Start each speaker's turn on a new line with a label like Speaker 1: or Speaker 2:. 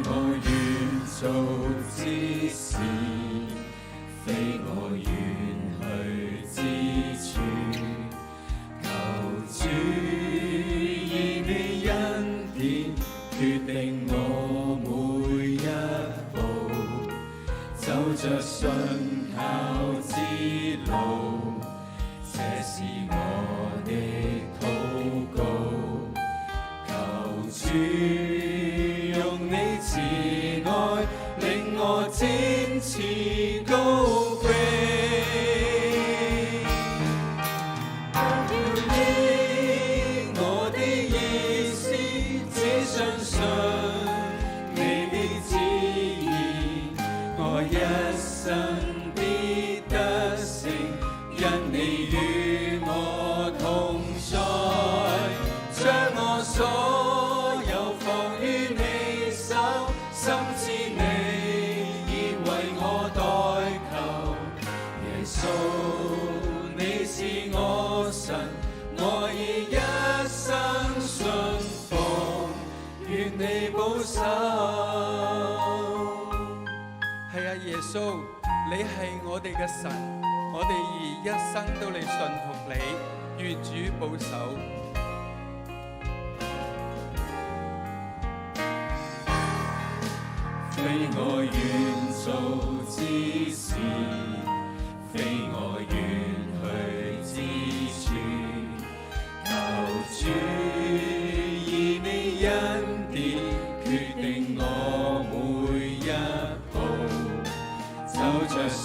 Speaker 1: 我願做之事，非我願去之處。求主以你恩典決定我每一步，走着信靠之路，這是我的禱告。求主用你慈愛令我展翅高飛，要依我的意思，只相信你的旨意，我一生必得勝，因你與我同在，將我所有放於你手，深知你已為我代求。耶穌，你是我神，我以一生信奉，願你保守。
Speaker 2: 係啊，耶穌，你係我哋嘅神，我哋而一生都嚟信服你，願主保守。
Speaker 1: 非我願做之事，非我願去之處。求主以你恩典決定我每一步，走着信